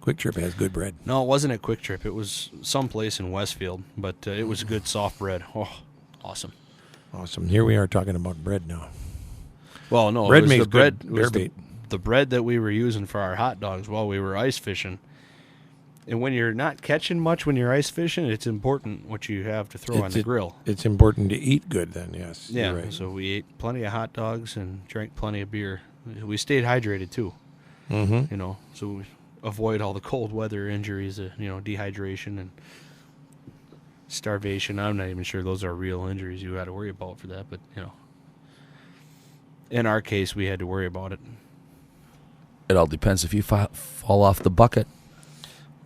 Quick Trip has good bread. No, it wasn't at Quick Trip. It was someplace in Westfield, but it was good soft bread. Oh, awesome. Awesome. Here we are talking about bread now. Well, no, Bread it was makes the bread. good It was bear bait. the bread that we were using for our hot dogs while we were ice fishing. And when you're not catching much when you're ice fishing, it's important what you have to throw on the grill. It's important to eat good then, yes. Yeah, You're right. so we ate plenty of hot dogs and drank plenty of beer. We stayed hydrated too. Mm-hmm. So we avoid all the cold weather injuries, dehydration and starvation. I'm not even sure those are real injuries you got to worry about for that, but in our case, we had to worry about it. It all depends if you fall off the bucket.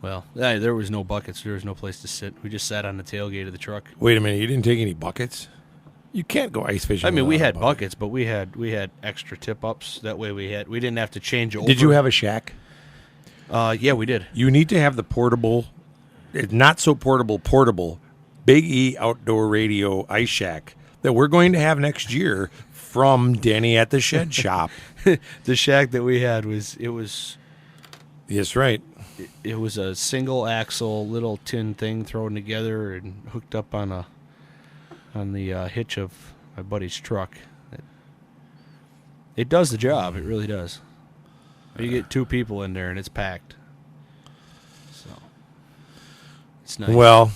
Well, there was no buckets. There was no place to sit. We just sat on the tailgate of the truck. Wait a minute, you didn't take any buckets? You can't go ice fishing. I mean, we without had a bucket. buckets, but we had extra tip ups. That way, we didn't have to change over. Did you have a shack? Yeah, we did. You need to have the portable, not so portable, Big E outdoor radio ice shack that we're going to have next year from Denny at the Shed Shop. The shack that we had was Yes, right. it was a single axle little tin thing thrown together and hooked up on the hitch of my buddy's truck. It does the job. It really does. You get two people in there and it's packed. So it's nice. Well,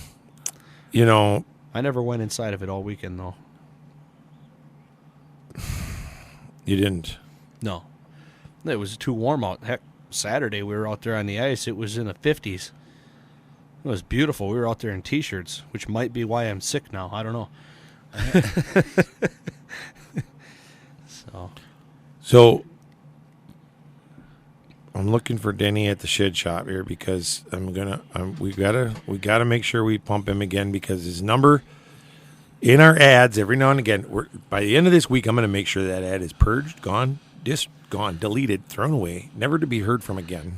I never went inside of it all weekend though. you didn't. No. It was too warm out. Heck, Saturday we were out there on the ice. It was in the 50s. It was beautiful. We were out there in T-shirts, which might be why I'm sick now. I don't know. So I'm looking for Denny at the Shed Shop here because we gotta make sure we pump him again because his number in our ads every now and again. By the end of this week, I'm gonna make sure that ad is purged, gone, deleted, thrown away, never to be heard from again.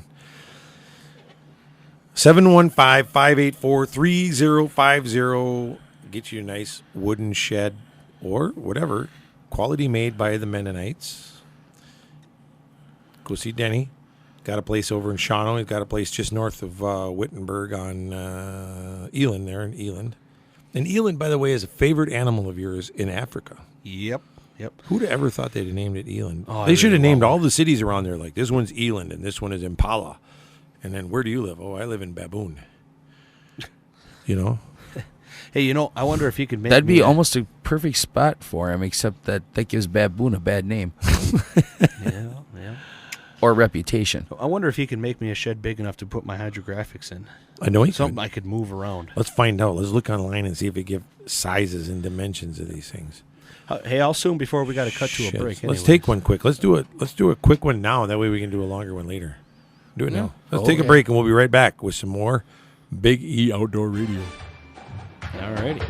715-584-3050. Get you a nice wooden shed or whatever, quality made by the Mennonites. Go see Denny. Got a place over in Shawano. He's got a place just north of Wittenberg on Eland there in Eland. And Eland, by the way, is a favorite animal of yours in Africa. Yep. Who'd have ever thought they'd have named it Eland? Oh, They should have really named love all the cities around there like this one's Eland and this one is Impala. And then where do you live? Oh, I live in Baboon. Hey, I wonder if you could make That'd be me almost a perfect spot for him, except that gives Baboon a bad name Yeah. or reputation. I wonder if he can make me a shed big enough to put my hydrographics in. I know he Something could. I could move around. Let's find out. Let's look online and see if they give sizes and dimensions of these things. Hey, how soon before we got to cut to a Shit. break? Let's anyways? take one quick. Let's do a quick one now. That way we can do a longer one later. Do it now. Let's take a Okay. break and we'll be right back with some more Big E Outdoor Radio. All righty.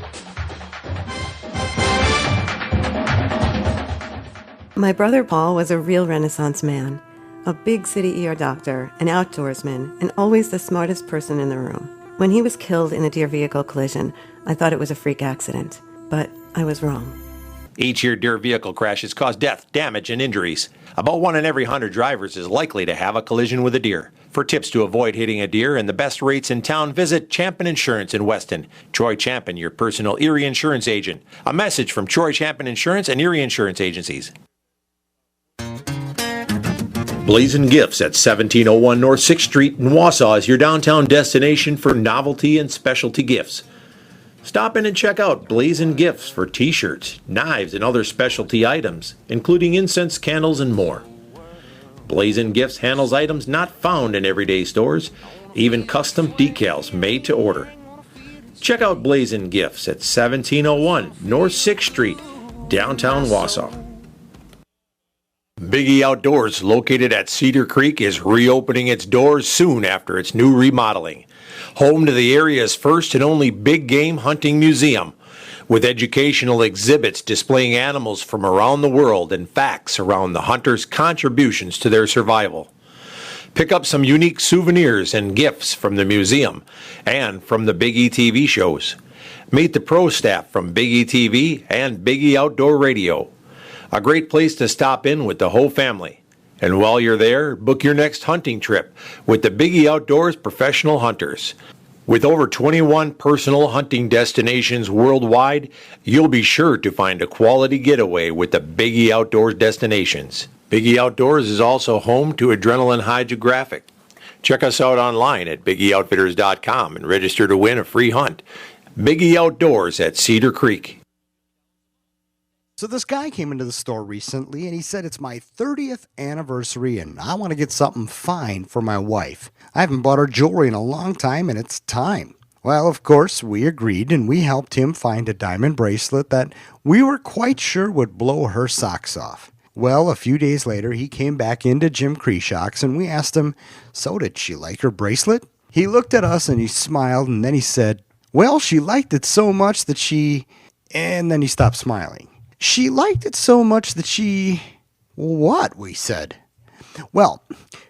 My brother Paul was a real Renaissance man, a big city ER doctor, an outdoorsman, and always the smartest person in the room. When he was killed in a deer vehicle collision, I thought it was a freak accident, but I was wrong. Each year, deer vehicle crashes cause death, damage, and injuries. About 1 in every 100 drivers is likely to have a collision with a deer. For tips to avoid hitting a deer and the best rates in town, visit Champion Insurance in Weston. Troy Champion, your personal Erie insurance agent. A message from Troy Champion Insurance and Erie Insurance Agencies. Blazing Gifts at 1701 North 6th Street in Wausau is your downtown destination for novelty and specialty gifts. Stop in and check out Blazing Gifts for t-shirts, knives, and other specialty items, including incense, candles, and more. Blazing Gifts handles items not found in everyday stores, even custom decals made to order. Check out Blazing Gifts at 1701 North 6th Street, downtown Wausau. Big E Outdoors, located at Cedar Creek, is reopening its doors soon after its new remodeling. Home to the area's first and only big game hunting museum, with educational exhibits displaying animals from around the world and facts around the hunters' contributions to their survival. Pick up some unique souvenirs and gifts from the museum and from the Big E TV shows. Meet the pro staff from Big E TV and Big E Outdoor Radio. A great place to stop in with the whole family. And while you're there, book your next hunting trip with the Big E Outdoors Professional Hunters. With over 21 personal hunting destinations worldwide, you'll be sure to find a quality getaway with the Big E Outdoors destinations. Big E Outdoors is also home to Adrenaline Hydrographic. Check us out online at BigEOutfitters.com and register to win a free hunt. Big E Outdoors at Cedar Creek. So this guy came into the store recently and he said, it's my 30th anniversary and I want to get something fine for my wife. I haven't bought her jewelry in a long time and it's time. Well, of course, we agreed and we helped him find a diamond bracelet that we were quite sure would blow her socks off. Well, a few days later, he came back into Jim Creshock's and we asked him, so did she like her bracelet? He looked at us and he smiled and then he said, well, she liked it so much that she... And then he stopped smiling. She liked it so much that she... What? We said. Well,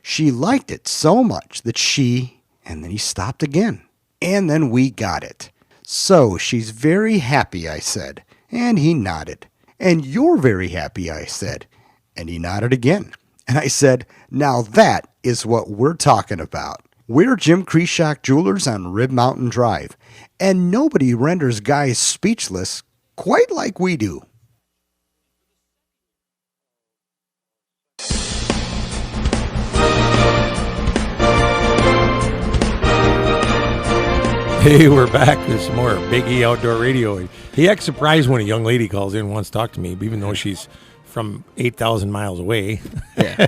she liked it so much that she... And then he stopped again. And then we got it. So she's very happy, I said. And he nodded. And you're very happy, I said. And he nodded again. And I said, now that is what we're talking about. We're Jim Creshock Jewelers on Rib Mountain Drive. And nobody renders guys speechless quite like we do. Hey, we're back with some more Big E Outdoor Radio. He acts surprised when a young lady calls in and wants to talk to me, even though she's from 8,000 miles away. Yeah.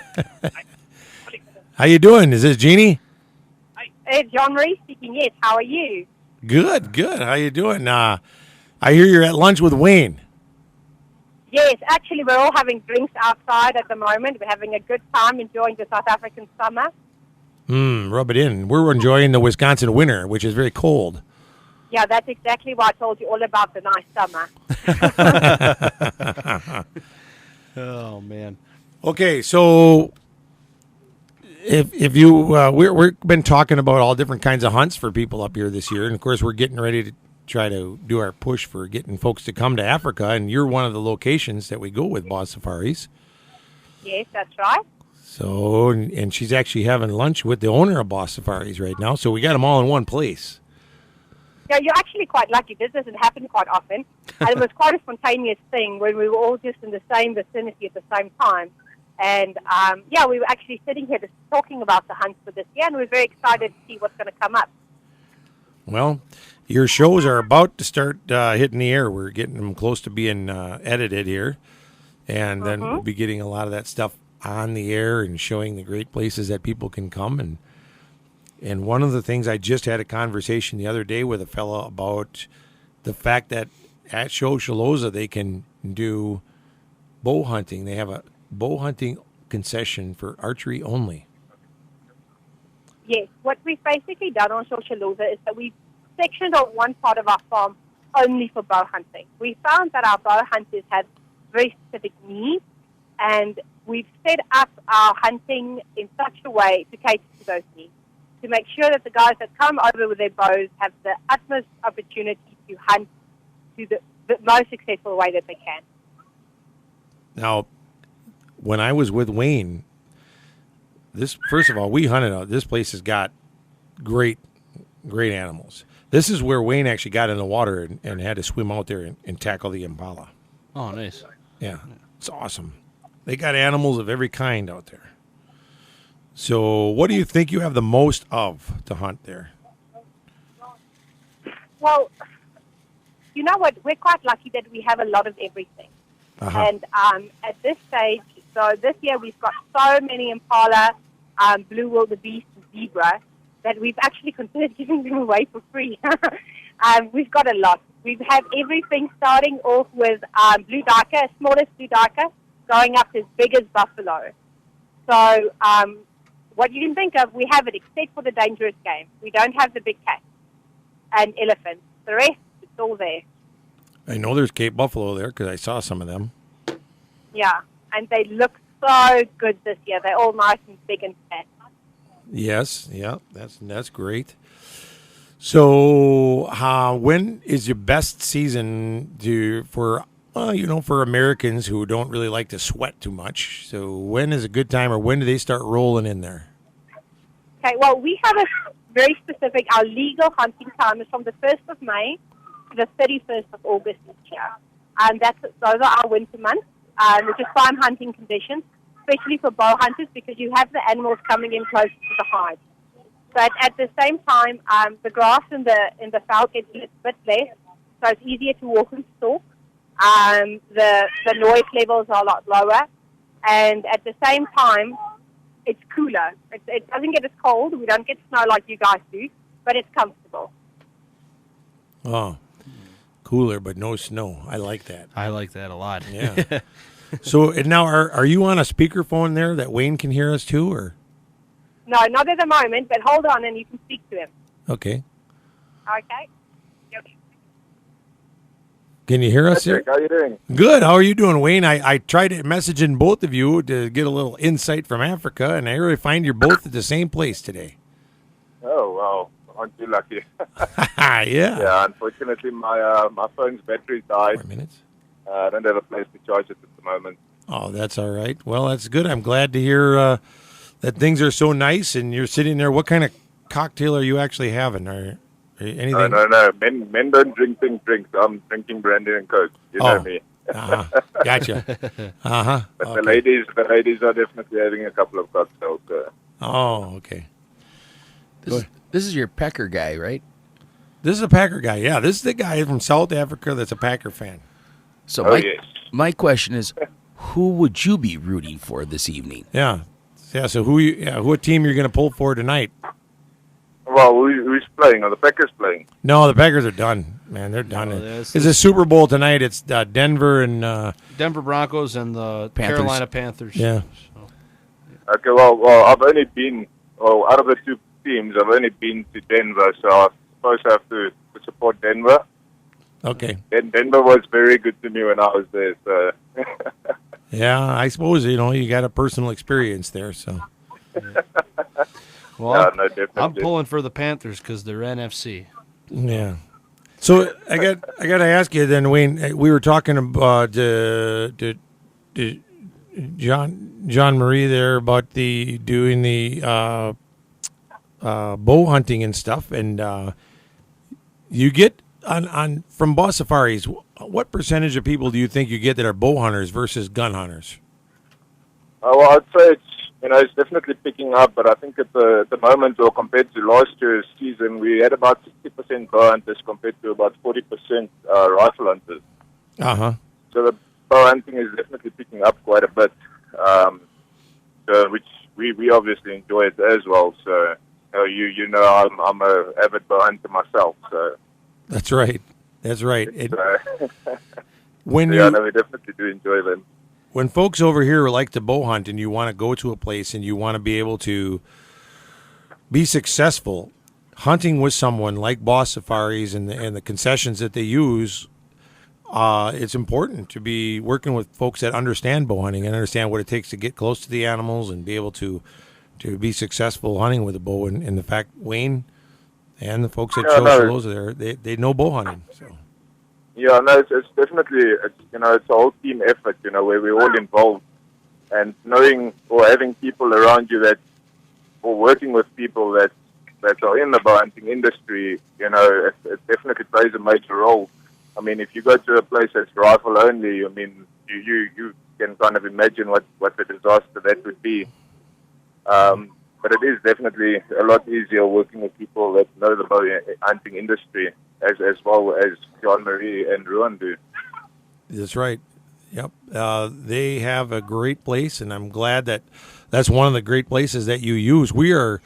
How you doing? Is this Jeannie? It's Hr3 speaking, yes. How are you? Good. How you doing? I hear you're at lunch with Wayne. Yes, actually, we're all having drinks outside at the moment. We're having a good time enjoying the South African summer. Rub it in. We're enjoying the Wisconsin winter, which is very cold. Yeah, that's exactly why I told you all about the nice summer. Oh, man. Okay, so if you we've been talking about all different kinds of hunts for people up here this year, and of course we're getting ready to try to do our push for getting folks to come to Africa, and you're one of the locations that we go with Boss Safaris. Yes, that's right. So, and she's actually having lunch with the owner of Boss Safaris right now, so we got them all in one place. Yeah, you're actually quite lucky. This doesn't happen quite often. And it was quite a spontaneous thing when we were all just in the same vicinity at the same time. And, we were actually sitting here just talking about the hunts for this year, and we're very excited to see what's going to come up. Well, your shows are about to start hitting the air. We're getting them close to being edited here, and then we'll be getting a lot of that stuff on the air and showing the great places that people can come. And one of the things, I just had a conversation the other day with a fella about the fact that at Shosholoza they can do bow hunting. They have a bow hunting concession for archery only. Yes, what we've basically done on Shosholoza is that we've sectioned off one part of our farm only for bow hunting. We found that our bow hunters have very specific needs, and we've set up our hunting in such a way to cater to those needs, to make sure that the guys that come over with their bows have the utmost opportunity to hunt to the most successful way that they can. Now, when I was with Wayne, first of all, we hunted out. This place has got great animals. This is where Wayne actually got in the water and had to swim out there and tackle the impala. Oh, nice. Yeah, it's awesome. They got animals of every kind out there. So what do you think you have the most of to hunt there? Well, you know what? We're quite lucky that we have a lot of everything. Uh-huh. And at this stage, so this year we've got so many impala, blue wildebeest, zebra, that we've actually considered giving them away for free. We've got a lot. We have everything starting off with blue duiker, smallest blue duiker, going up as big as buffalo. So what you can think of, we have it except for the dangerous game. We don't have the big cats and elephants. The rest, it's all there. I know there's Cape Buffalo there because I saw some of them. Yeah, and they look so good this year. They're all nice and big and fat. Yes, yeah, that's great. So, when is your best season for Americans who don't really like to sweat too much? So, when is a good time, or when do they start rolling in there? Okay, well, we have a very specific. Our legal hunting time is from the 1st of May to the 31st of August each year, and those are our winter months, which is prime hunting conditions, especially for bow hunters because you have the animals coming in close to the hive. But at the same time, the grass in the veld gets a bit less, so it's easier to walk and stalk. The noise levels are a lot lower, and at the same time, it's cooler. It doesn't get as cold. We don't get snow like you guys do, but it's comfortable. Oh, cooler, but no snow. I like that. I like that a lot. Yeah. So and now, are you on a speakerphone there that Wayne can hear us too, or? No, not at the moment, but hold on and you can speak to him. Okay. Okay. Yep. Can you hear us here? How are you doing? Good. How are you doing, Wayne? I tried messaging both of you to get a little insight from Africa, and I really find you're both at the same place today. Oh, well, aren't you lucky? Yeah. Yeah, unfortunately, my phone's battery died. 4 minutes. I don't have a place to charge it at the moment. Oh, that's all right. Well, that's good. I'm glad to hear that things are so nice, and you're sitting there. What kind of cocktail are you actually having? Or anything? No. Men don't drink drinks. I'm drinking brandy and Coke. You know me. Gotcha. But Okay. the ladies are definitely having a couple of cocktails. Oh, okay. This is your Pecker guy, right? This is a Packer guy. Yeah, this is the guy from South Africa that's a Packer fan. So yes. my question is, who would you be rooting for this evening? Yeah. So what team you're going to pull for tonight? Well, who's playing? Are the Packers playing? No, the Packers are done, man. They're done. It's It's a Super Bowl tonight. It's Denver and Denver Broncos and the Panthers. Carolina Panthers. yeah. Okay, well, I've only been, out of the two teams, I've only been to Denver, so I suppose I have to support Denver. Okay. And Denver was very good to me when I was there, so... Yeah, I suppose you got a personal experience there. So Well, Yeah, no, definitely. I'm pulling for the Panthers because they're NFC. yeah. So I got to ask you then, Wayne. We were talking about John Marie there about doing the bow hunting and stuff, and you get on from bow safaris. What percentage of people do you think you get that are bow hunters versus gun hunters? Well, I'd say it's definitely picking up, but I think at the moment, or compared to last year's season, we had about 60% bow hunters compared to about 40% rifle hunters. Uh-huh. So the bow hunting is definitely picking up quite a bit, which we obviously enjoy it as well. So I'm a avid bow hunter myself. So That's right. That's right. we definitely do enjoy them. When folks over here like to bow hunt and you want to go to a place and you want to be able to be successful hunting with someone like Boss Safaris and the concessions that they use, it's important to be working with folks that understand bow hunting and understand what it takes to get close to the animals and be able to be successful hunting with a bow. And the fact, Wayne and the folks that chose those there, they know bow hunting. So. Yeah, no, it's definitely, it's a whole team effort, where we're all involved. And knowing or having people around you or working with people that are in the bow hunting industry, it definitely plays a major role. I mean, if you go to a place that's rifle only, I mean, you can kind of imagine what the disaster that would be. But it is definitely a lot easier working with people that know the bow hunting industry as well as John Marie and Ruan do. That's right. Yep. They have a great place, and I'm glad that's one of the great places that you use. We are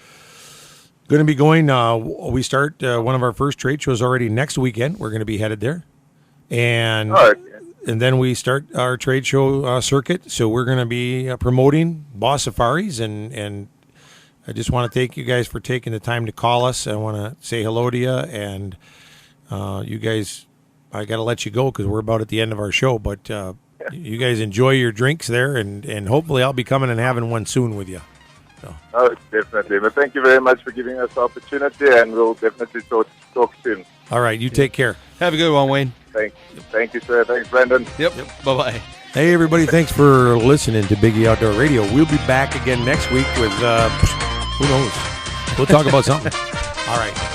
going to be going, we start one of our first trade shows already next weekend. We're going to be headed there. And then we start our trade show circuit. So we're going to be promoting Boss Safaris, and I just want to thank you guys for taking the time to call us. I want to say hello to you, and you guys, I got to let you go because we're about at the end of our show, but you guys enjoy your drinks there, and hopefully I'll be coming and having one soon with you. So. Oh, definitely. But thank you very much for giving us the opportunity, and we'll definitely talk soon. All right, you take care. Have a good one, Wayne. Thank you, sir. Thanks, Brandon. Yep. Bye-bye. Hey, everybody, thanks for listening to Biggie Outdoor Radio. We'll be back again next week with, who knows? We'll talk about something. All right.